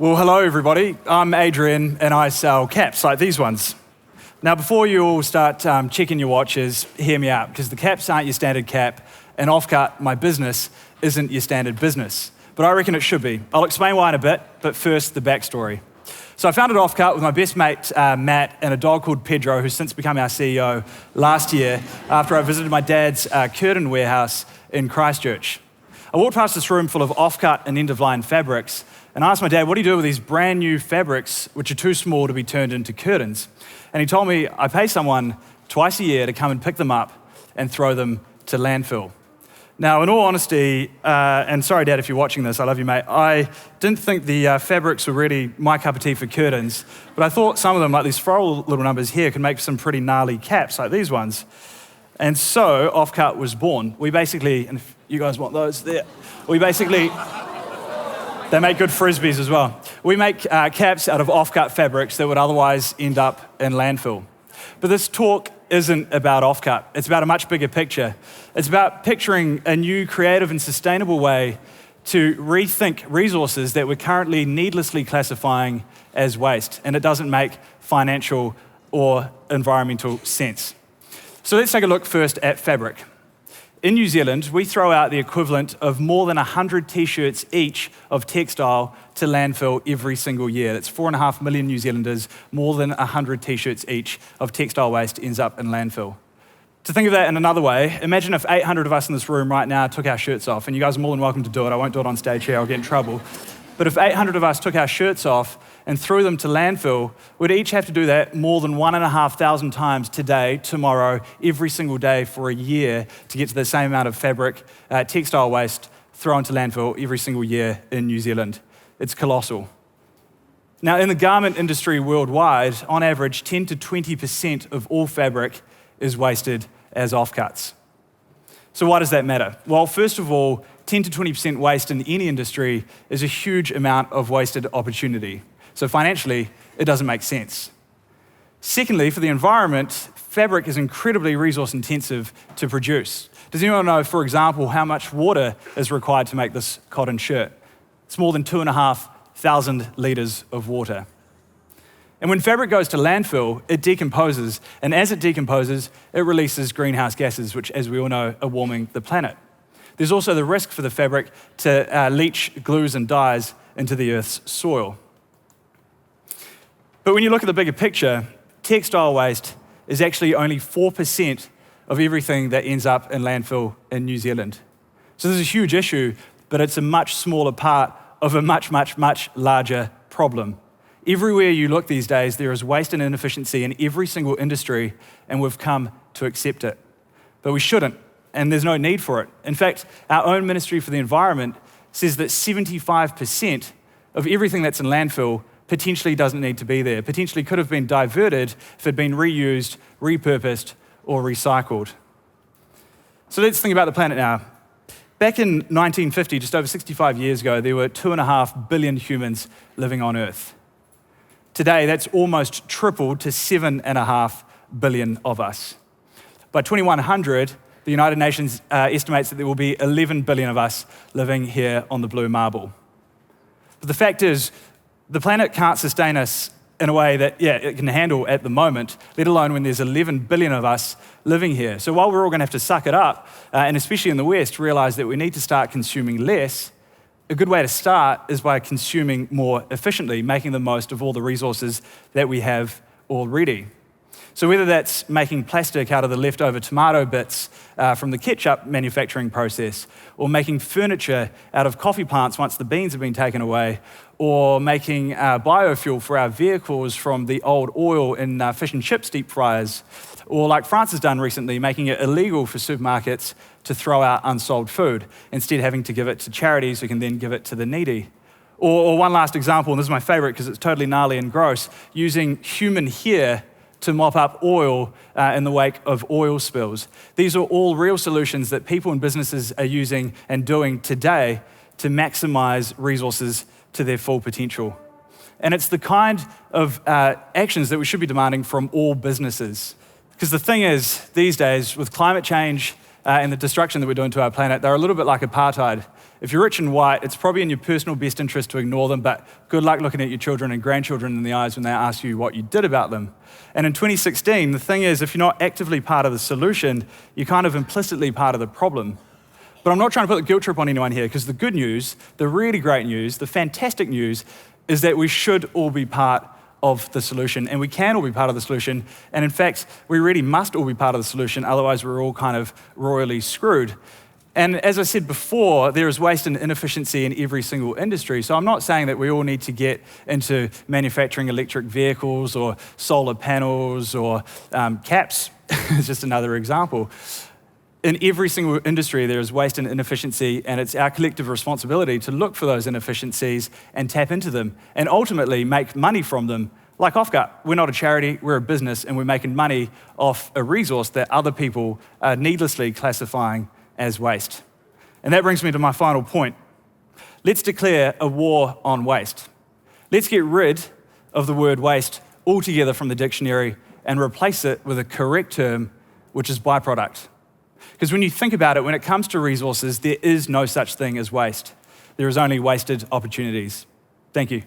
Well, hello everybody. I'm Adrien and I sell caps like these ones. Now, before you all start checking your watches, hear me out, because the caps aren't your standard cap, and Offcut, my business, isn't your standard business. But I reckon it should be. I'll explain why in a bit, but first, the backstory. So I founded Offcut with my best mate, Matt, and a dog called Pedro, who's since become our CEO last year after I visited my dad's curtain warehouse in Christchurch. I walked past this room full of Offcut and end-of-line fabrics, and I asked my dad, what do you do with these brand new fabrics which are too small to be turned into curtains? And he told me, I pay someone twice a year to come and pick them up and throw them to landfill. Now, in all honesty, and sorry, Dad, if you're watching this, I love you, mate, I didn't think the fabrics were really my cup of tea for curtains, but I thought some of them, like these floral little numbers here, could make some pretty gnarly caps like these ones. And so, Offcut was born. We basically, and if you guys want those there, they make good frisbees as well. We make caps out of Offcut fabrics that would otherwise end up in landfill. But this talk isn't about Offcut. It's about a much bigger picture. It's about picturing a new creative and sustainable way to rethink resources that we're currently needlessly classifying as waste, and it doesn't make financial or environmental sense. So let's take a look first at fabric. In New Zealand, we throw out the equivalent of more than 100 t-shirts each of textile to landfill every single year. That's 4.5 million New Zealanders, more than 100 t-shirts each of textile waste ends up in landfill. To think of that in another way, imagine if 800 of us in this room right now took our shirts off, and you guys are more than welcome to do it. I won't do it on stage here, I'll get in trouble. But if 800 of us took our shirts off and threw them to landfill, we'd each have to do that more than 1,500 times today, tomorrow, every single day for a year to get to the same amount of fabric, textile waste thrown to landfill every single year in New Zealand. It's colossal. Now, in the garment industry worldwide, on average, 10 to 20% of all fabric is wasted as offcuts. So why does that matter? Well, first of all, 10 to 20% waste in any industry is a huge amount of wasted opportunity. So financially, it doesn't make sense. Secondly, for the environment, fabric is incredibly resource intensive to produce. Does anyone know, for example, how much water is required to make this cotton shirt? It's more than 2,500 litres of water. And when fabric goes to landfill, it decomposes, and as it decomposes, it releases greenhouse gases, which, as we all know, are warming the planet. There's also the risk for the fabric to leach glues and dyes into the Earth's soil. But when you look at the bigger picture, textile waste is actually only 4% of everything that ends up in landfill in New Zealand. So this is a huge issue, but it's a much smaller part of a much, much, much larger problem. Everywhere you look these days, there is waste and inefficiency in every single industry, and we've come to accept it. But we shouldn't, and there's no need for it. In fact, our own Ministry for the Environment says that 75% of everything that's in landfill potentially doesn't need to be there, potentially could have been diverted if it had been reused, repurposed, or recycled. So let's think about the planet now. Back in 1950, just over 65 years ago, there were 2.5 billion humans living on Earth. Today, that's almost tripled to 7.5 billion of us. By 2100, the United Nations estimates that there will be 11 billion of us living here on the blue marble. But the fact is, the planet can't sustain us in a way that, it can handle at the moment, let alone when there's 11 billion of us living here. So while we're all gonna have to suck it up, and especially in the West, realize that we need to start consuming less, a good way to start is by consuming more efficiently, making the most of all the resources that we have already. So whether that's making plastic out of the leftover tomato bits from the ketchup manufacturing process, or making furniture out of coffee plants once the beans have been taken away, or making biofuel for our vehicles from the old oil in fish and chips deep fryers, or like France has done recently, making it illegal for supermarkets to throw out unsold food, instead having to give it to charities who can then give it to the needy. Or one last example, and this is my favorite because it's totally gnarly and gross, using human hair to mop up oil in the wake of oil spills. These are all real solutions that people and businesses are using and doing today to maximize resources to their full potential. And it's the kind of actions that we should be demanding from all businesses. Because the thing is, these days, with climate change and the destruction that we're doing to our planet, they're a little bit like apartheid. If you're rich and white, it's probably in your personal best interest to ignore them, but good luck looking at your children and grandchildren in the eyes when they ask you what you did about them. And in 2016, the thing is, if you're not actively part of the solution, you're kind of implicitly part of the problem. But I'm not trying to put the guilt trip on anyone here, because the good news, the really great news, the fantastic news is that we should all be part of the solution, and we can all be part of the solution. And in fact, we really must all be part of the solution, otherwise we're all kind of royally screwed. And as I said before, there is waste and inefficiency in every single industry. So I'm not saying that we all need to get into manufacturing electric vehicles or solar panels or caps. It's just another example. In every single industry, there is waste and inefficiency, and it's our collective responsibility to look for those inefficiencies and tap into them, and ultimately make money from them. Like Offcut, we're not a charity, we're a business, and we're making money off a resource that other people are needlessly classifying as waste. And that brings me to my final point. Let's declare a war on waste. Let's get rid of the word waste altogether from the dictionary and replace it with a correct term, which is byproduct. Because when you think about it, when it comes to resources, there is no such thing as waste. There is only wasted opportunities. Thank you.